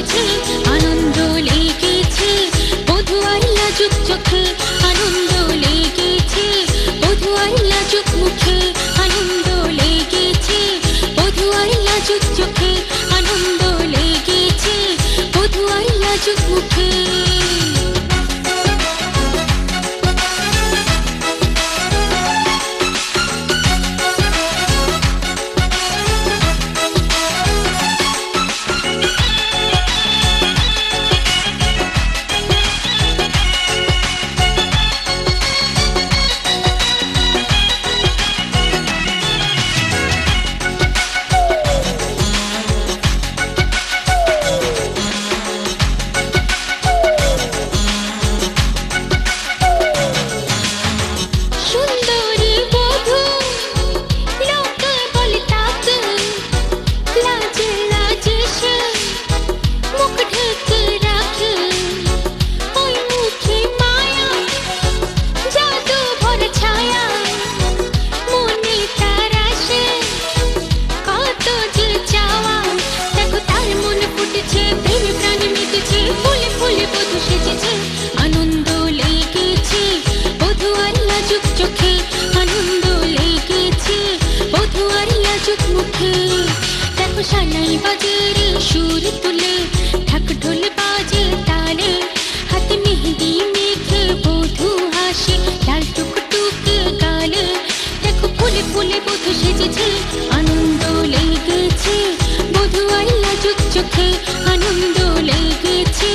লেগেছে, আনন্দ লেগেছে, বধূ আর লাজুক চোখে আনন্দ লেগেছে, বধূ আর লাজুক মুখে আনন্দ লেগেছে, বধূ আর লাজুক চোখে আনন্দ লেগেছে, বধূ আর লাজুক মুখে। আনন্দ লেগেছে, বধূ আর লাজুক চোখে আনন্দ লেগেছে, বধূ আর লাজুক মুখে। দেখো সানাই বাজে রে সুর তুলে, ঢাক ঢোল বাজে তালে, হাতে মেহেদি মেখে বধূ হাসে লাল টুকটুক গালে। দেখো ফুলে ফুলে বধূ সেজেছে, আনন্দ লেগেছে, বধূ আর লাজুক চোখে আনন্দ লেগেছে,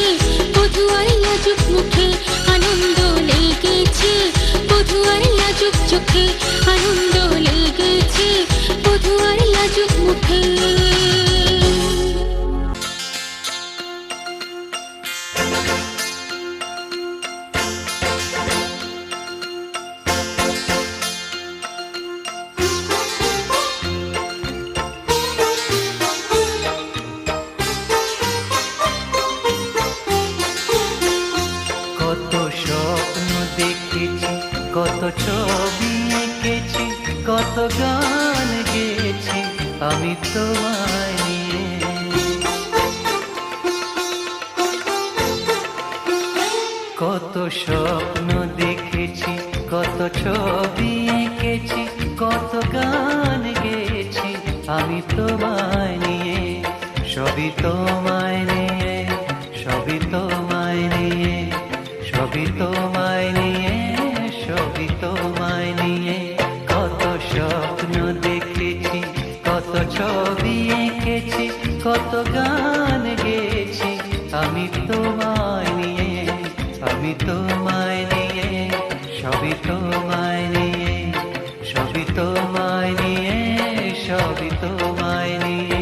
বধূ আর লাজুক মুখে আনন্দ লেগেছে, বধূ আর লাজুক চোখে আনন্দ লেগেছে, বধূ আর লাজুক মুখে। কত স্বপ্ন দেখেছি, কত ছবি এঁকেছি, কত গান গেয়েছি আমি তোমায় নিয়ে। কত স্বপ্ন দেখেছি, কত ছবি এঁকেছি, কত গান গেয়েছি আমি তোমায় নিয়ে। সবই তোমায় নিয়ে, সবই তোমায় নিয়ে, সবই তোমায় নিয়ে, সবই তোমায় নিয়ে। কত স্বপ্ন দেখেছি, কত ছবি এঁকেছি, কত গান গেয়েছি আমি তোমায় নিয়ে, আমি তোমায় নিয়ে, সবই তোমায় নিয়ে, সবই তোমায় নিয়ে, সবই তোমায় নিয়ে।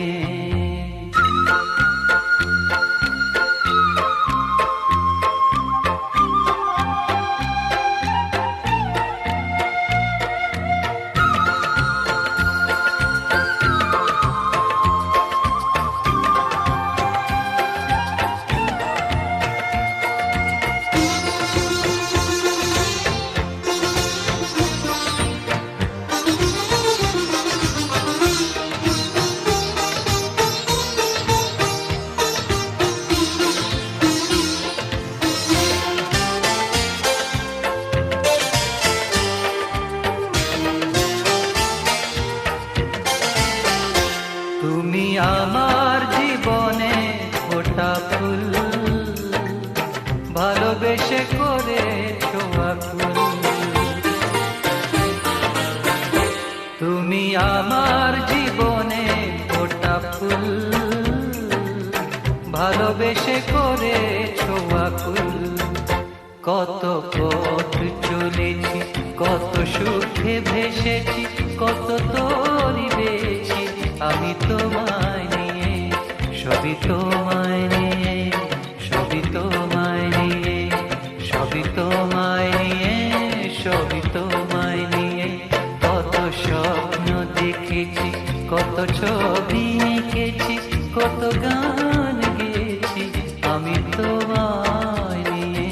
তুমি আমার জীবনে ফোটা ফুল, ভালোবেসে করেছো আকুল। তুমি আমার জীবনে ফোটা ফুল, ভালোবেসে করেছো আকুল। কত পথ চলেছি, কত সুখে ভেসেছি, কত তরি বেছি আমি তোমায় নিয়ে। সবই তোমায় নিয়ে, সবই তোমায় নিয়ে, সবই তোমায় নিয়ে, সবই তোমায় নিয়ে। কত স্বপ্ন দেখেছি, কত ছবি এঁকেছি, কত গান গেয়েছি আমি তোমায় নিয়ে।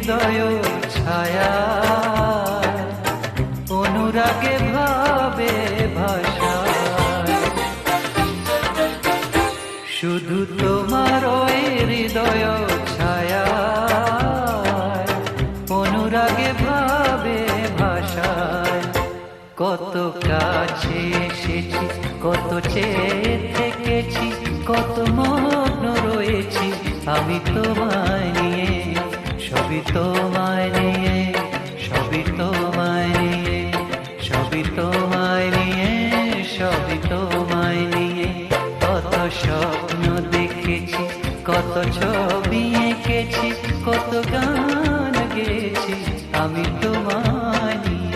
হৃদয় ছায়া অনুরাগে ভাবে ভাষায় শুধু তোমার ওই হৃদয় ছায়া অনুরাগে ভাবে ভাষায় কত কাছে এসেছি কত চেয়ে থেকেছি কত মগ্ন রয়েছি আমি তোমায় নিয়ে সবই তোমায় নিয়ে সবই তোমায় নিয়ে সবই তোমায় নিয়ে সবই তোমায় নিয়ে কত স্বপ্ন দেখেছি কত ছবি এঁকেছি কত গান গেয়েছি আমি তোমায় নিয়ে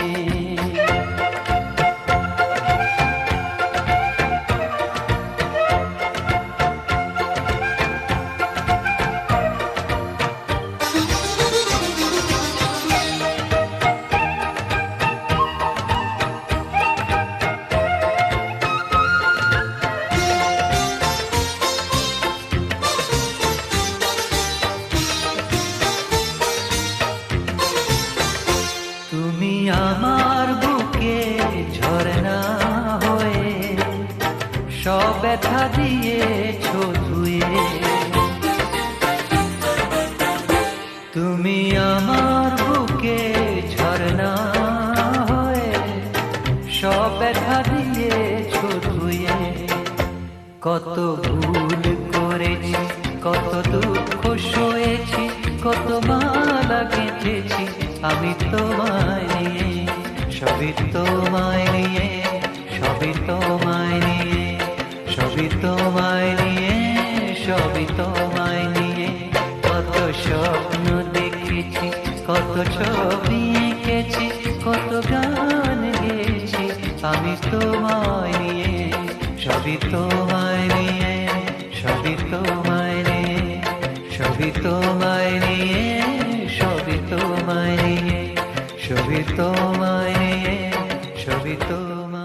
তুমি আমার বুকে ঝরনা হয়ে সব ব্যথা দিয়েছো ধুয়ে তুমি আমার বুকে ঝরনা হয়ে সব ব্যথা দিয়েছো ধুয়ে কত ভুল করেছি কত দুঃখ সয়েছি কত মালা গেঁথেছি আমি তোমায় নিয়ে সবই তোমায় নিয়ে সবই তোমায় নিয়ে সবই তোমায় নিয়ে সবই তোমায় নিয়ে কত স্বপ্ন দেখেছি কত ছবি এঁকেছি কত গান গেয়েছি আমি তোমায় নিয়ে সবই তোমায় নিয়ে সবই তোমায় নিয়ে সবই তোমায় নিয়ে সবই তোমায় নিয়ে সবই তোমায় নিয়ে সবই তোমায়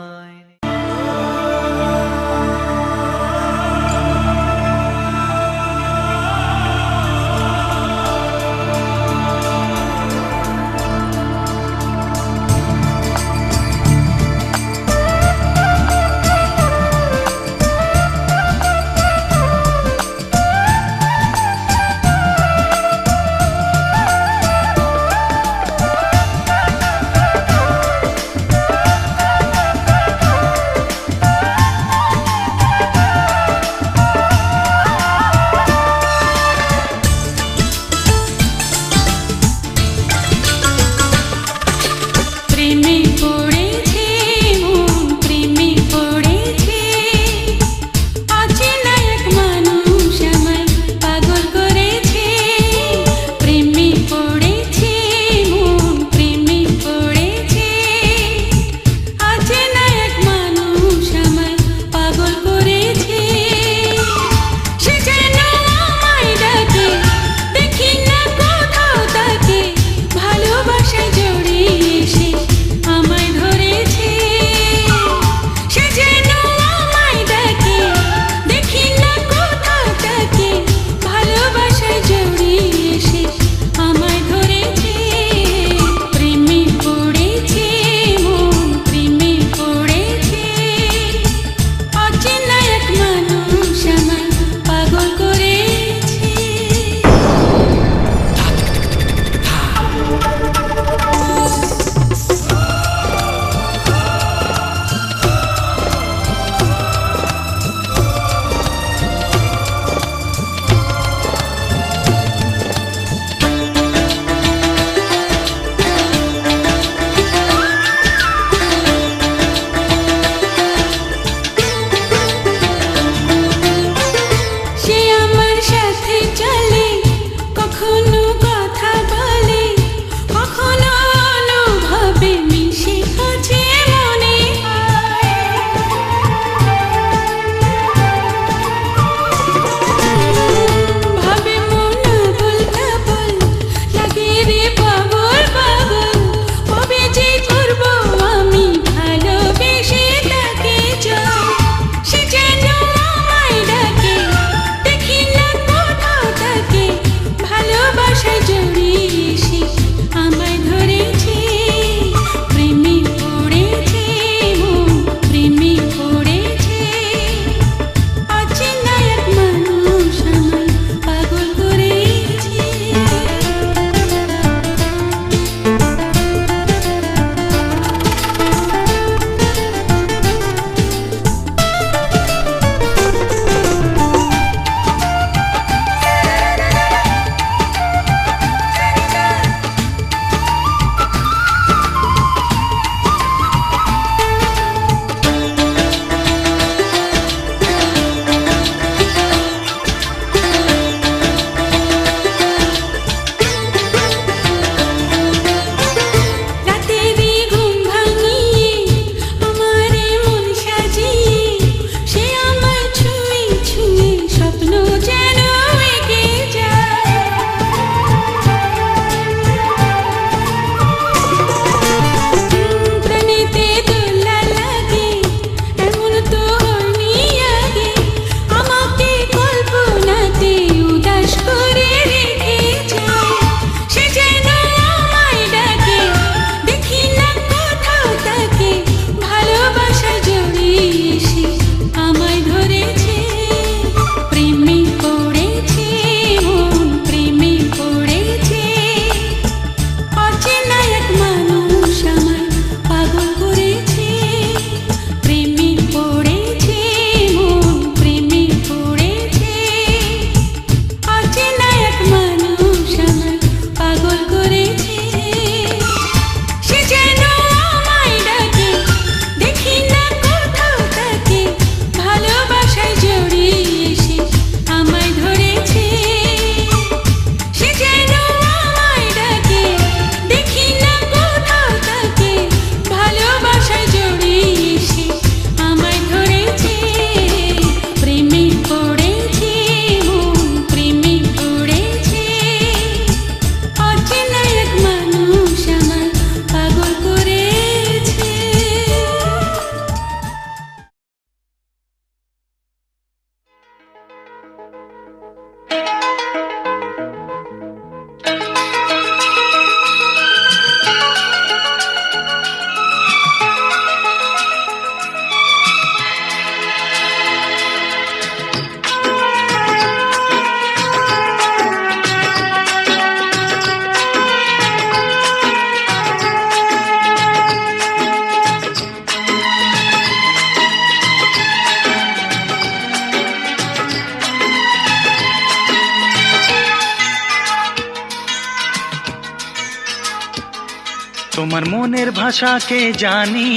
তোমার মনের ভাষাকে জানি,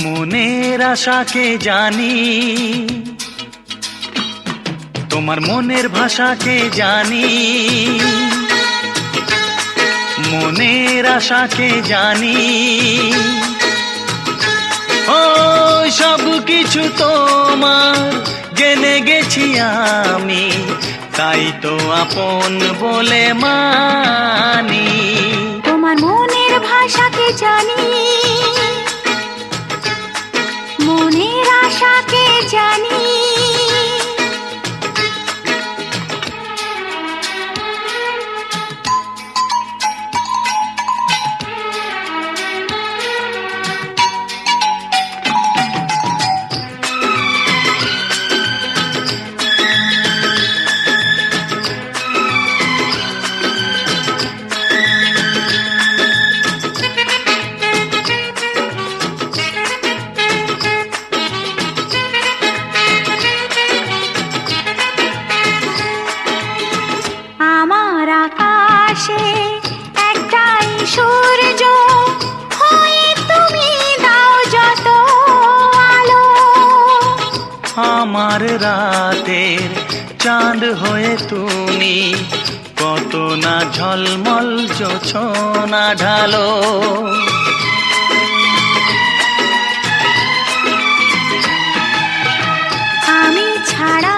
মনের আশাকে জানি, তোমার মনের ভাষাকে জানি, মনের আশাকে জানি। ও সব কিছু তোমার জেনে গেছি আমি, তাই তো আপন বলে মানি। তোমার মনের ভাষাকে জানি, মনের আশাকে জানি। আমার আকাশে একটাই সূর্য হয়ে তুমি দাও যত আলো, আমার রাতের চাঁদ হয়ে তুমি কত না ঝলমল জোছনা ঢালো। আমি ছাড়া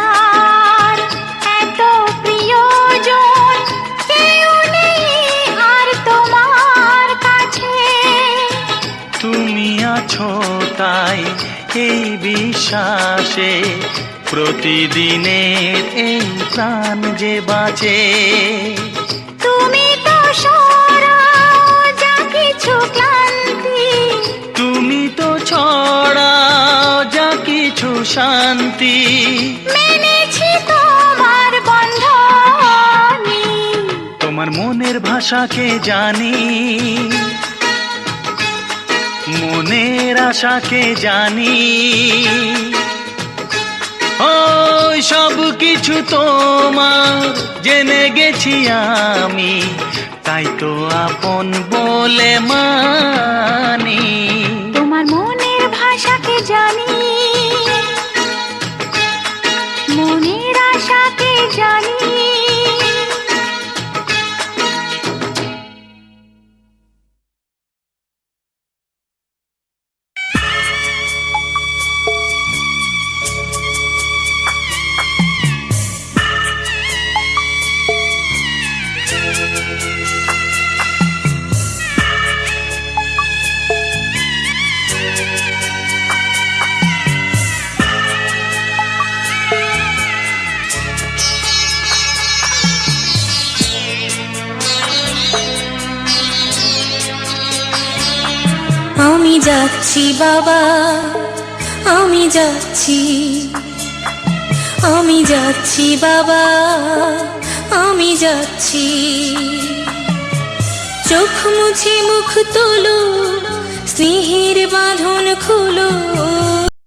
আর এত প্রিয়জন কেউ নেই আর তোমার কাছে। তুমি আছো তাই এই বিশ্বাসে প্রতিদিনের এই প্রাণ যে বাঁচে। তুমি তো সরাও যা কিছু ক্লান্তি, তুমি তো ছড়াও যা কিছু শান্তি। মেনেছি তোমার বন্ধনে। তোমার মনের ভাষাকে জানি, মনের আশাকে জানি। ও সব কিছু তোমার জেনে গেছি আমি, তাই তো আপন বলে মানি। তোমার মনের ভাষাকে জানি, মনের আশাকে জানি। আমি যাচ্ছি বাবা, আমি যাচ্ছি, আমি যাচ্ছি বাবা, আমি যাচ্ছি। চোখ মুছে মুখ তোলো, স্নেহের বাঁধন খুলো।